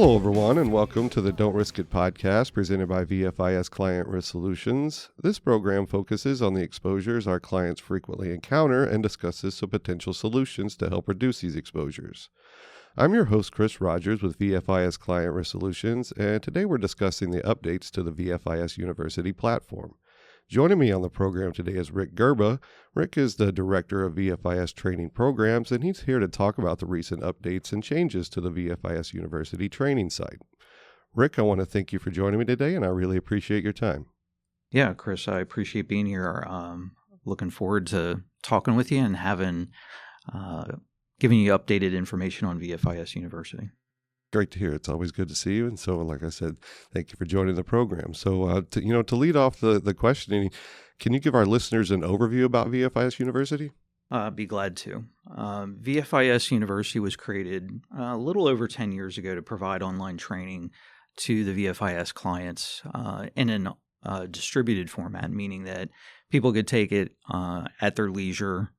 Hello, everyone, and welcome to the Don't Risk It podcast presented by VFIS Client Risk Solutions. This program focuses on the exposures our clients frequently encounter and discusses some potential solutions to help reduce these exposures. I'm your host, Chris Rodgers with VFIS Client Risk Solutions, and today we're discussing the updates to the VFIS University platform. Joining me on the program today is Rick Gurba. Rick is the Director of VFIS Training Programs, and he's here to talk about the recent updates and changes to the VFIS University training site. Rick, I want to thank you for joining me today, and I really appreciate your time. Yeah, Chris, I appreciate being here. Looking forward to talking with you and giving you updated information on VFIS University. Great to hear. It's always good to see you. And so, like I said, thank you for joining the program. So, to lead off the questioning, can you give our listeners an overview about VFIS University? Be glad to. VFIS University was created a little over 10 years ago to provide online training to the VFIS clients in a distributed format, meaning that people could take it at their leisure,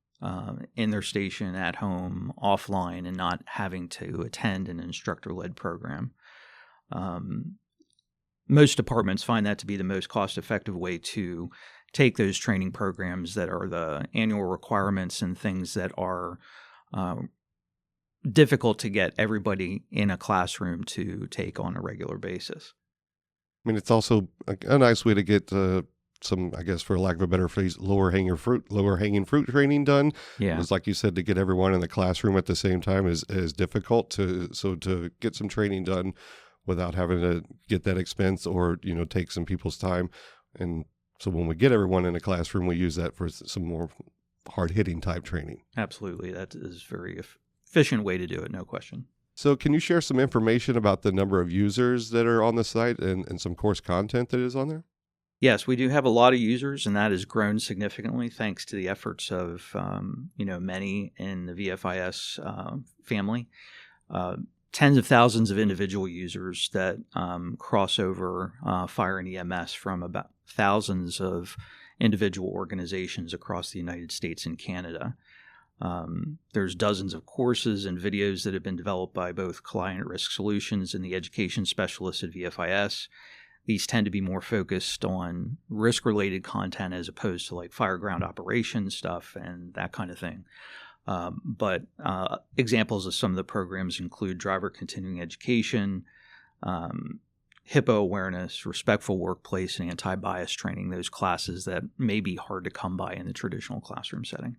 in their station, at home, offline, and not having to attend an instructor-led program. Most departments find that to be the most cost-effective way to take those training programs that are the annual requirements and things that are difficult to get everybody in a classroom to take on a regular basis. I mean, it's also a nice way to get some, I guess, for lack of a better phrase, lower hanging fruit training done. Yeah. It's like you said, to get everyone in the classroom at the same time is difficult. To get some training done without having to get that expense or take some people's time. And so when we get everyone in a classroom, we use that for some more hard hitting type training. Absolutely, that is a very efficient way to do it, no question. So can you share some information about the number of users that are on the site and some course content that is on there? Yes, we do have a lot of users, and that has grown significantly thanks to the efforts of many in the VFIS family. Tens of thousands of individual users that cross over fire and EMS from about thousands of individual organizations across the United States and Canada. There's dozens of courses and videos that have been developed by both Client Risk Solutions and the education specialists at VFIS. These tend to be more focused on risk-related content as opposed to like fireground operations stuff and that kind of thing. But examples of some of the programs include driver continuing education, HIPAA awareness, respectful workplace, and anti-bias training, those classes that may be hard to come by in the traditional classroom setting.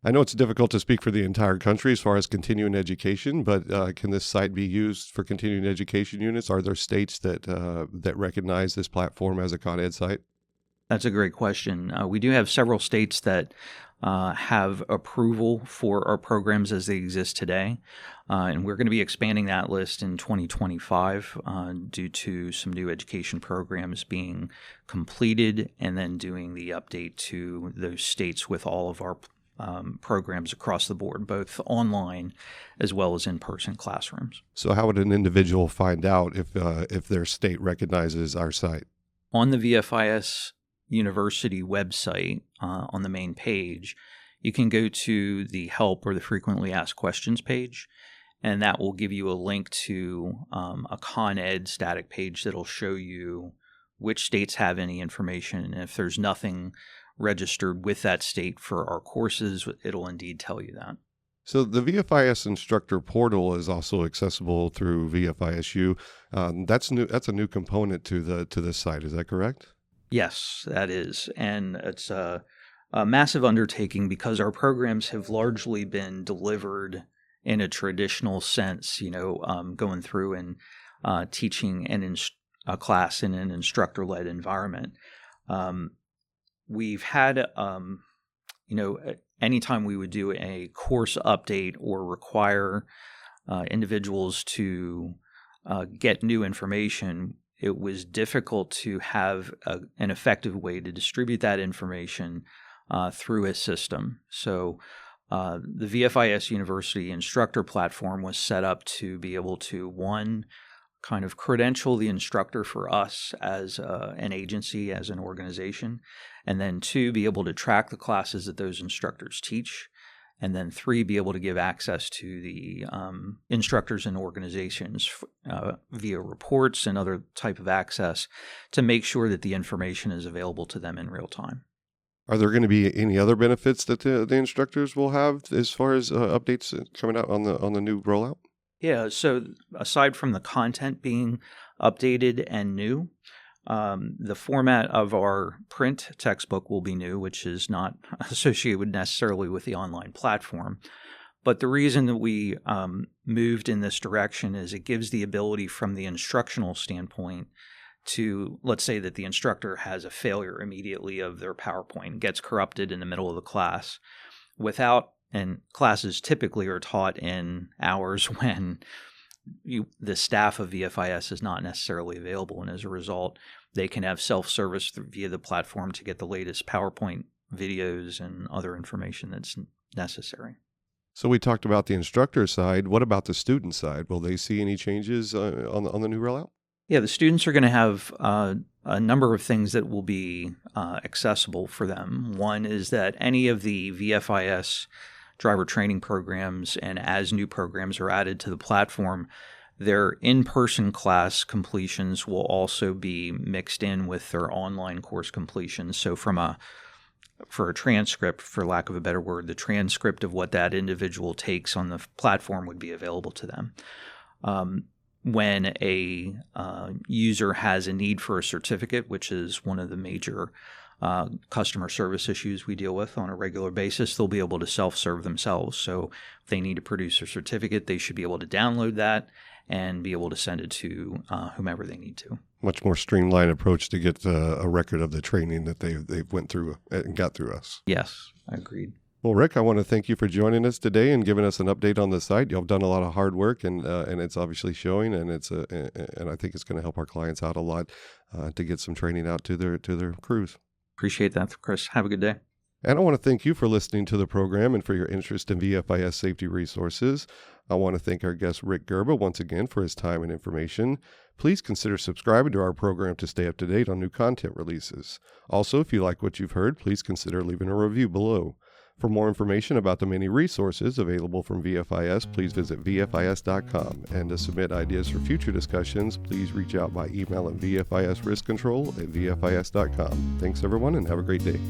I know it's difficult to speak for the entire country as far as continuing education, but can this site be used for continuing education units? Are there states that recognize this platform as a Con Ed site? That's a great question. We do have several states that have approval for our programs as they exist today, and we're going to be expanding that list in 2025 due to some new education programs being completed and then doing the update to those states with all of our programs across the board, both online as well as in-person classrooms. So how would an individual find out if their state recognizes our site? On the VFIS University website, on the main page, you can go to the help or the frequently asked questions page, and that will give you a link to a Con Ed static page that'll show you which states have any information, and if there's nothing registered with that state for our courses, it'll indeed tell you that. So the VFIS Instructor Portal is also accessible through VFISu. That's new. That's a new component to this site. Is that correct? Yes, that is, and it's a massive undertaking because our programs have largely been delivered in a traditional sense. Going through and teaching a class in an instructor-led environment. We've had, anytime we would do a course update or require individuals to get new information, it was difficult to have an effective way to distribute that information through a system. So the VFIS University Instructor Platform was set up to be able to, one, kind of credential the instructor for us as an agency, as an organization, and then two, be able to track the classes that those instructors teach, And then 3, be able to give access to the instructors and organizations via reports and other type of access to make sure that the information is available to them in real time. Are there going to be any other benefits that the instructors will have as far as updates coming out on the new rollout? Yeah, so aside from the content being updated and new, the format of our print textbook will be new, which is not associated necessarily with the online platform. But the reason that we moved in this direction is it gives the ability from the instructional standpoint to, let's say that the instructor has a failure immediately of their PowerPoint, gets corrupted in the middle of the class and classes typically are taught in hours when the staff of VFIS is not necessarily available. And as a result, they can have self-service via the platform to get the latest PowerPoint videos and other information that's necessary. So we talked about the instructor side. What about the student side? Will they see any changes on the new rollout? Yeah, the students are going to have a number of things that will be accessible for them. One is that any of the VFIS driver training programs and as new programs are added to the platform, their in-person class completions will also be mixed in with their online course completions. So for a transcript, for lack of a better word, the transcript of what that individual takes on the platform would be available to them. When a user has a need for a certificate, which is one of the major customer service issues we deal with on a regular basis, they'll be able to self-serve themselves. So if they need to produce a certificate, they should be able to download that and be able to send it to whomever they need to. Much more streamlined approach to get a record of the training that they've went through and got through us. Yes, I agreed. Well, Rick, I want to thank you for joining us today and giving us an update on the site. You've done a lot of hard work, and it's obviously showing, and and I think it's going to help our clients out a lot to get some training out to their crews. Appreciate that, Chris. Have a good day. And I want to thank you for listening to the program and for your interest in VFIS safety resources. I want to thank our guest, Rick Gurba, once again for his time and information. Please consider subscribing to our program to stay up to date on new content releases. Also, if you like what you've heard, please consider leaving a review below. For more information about the many resources available from VFIS, please visit VFIS.com. And to submit ideas for future discussions, please reach out by email at VFISriskcontrol@VFIS.com. Thanks, everyone, and have a great day.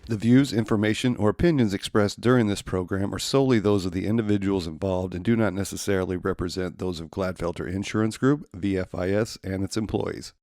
The views, information, or opinions expressed during this program are solely those of the individuals involved and do not necessarily represent those of Gladfelter Insurance Group, VFIS, and its employees.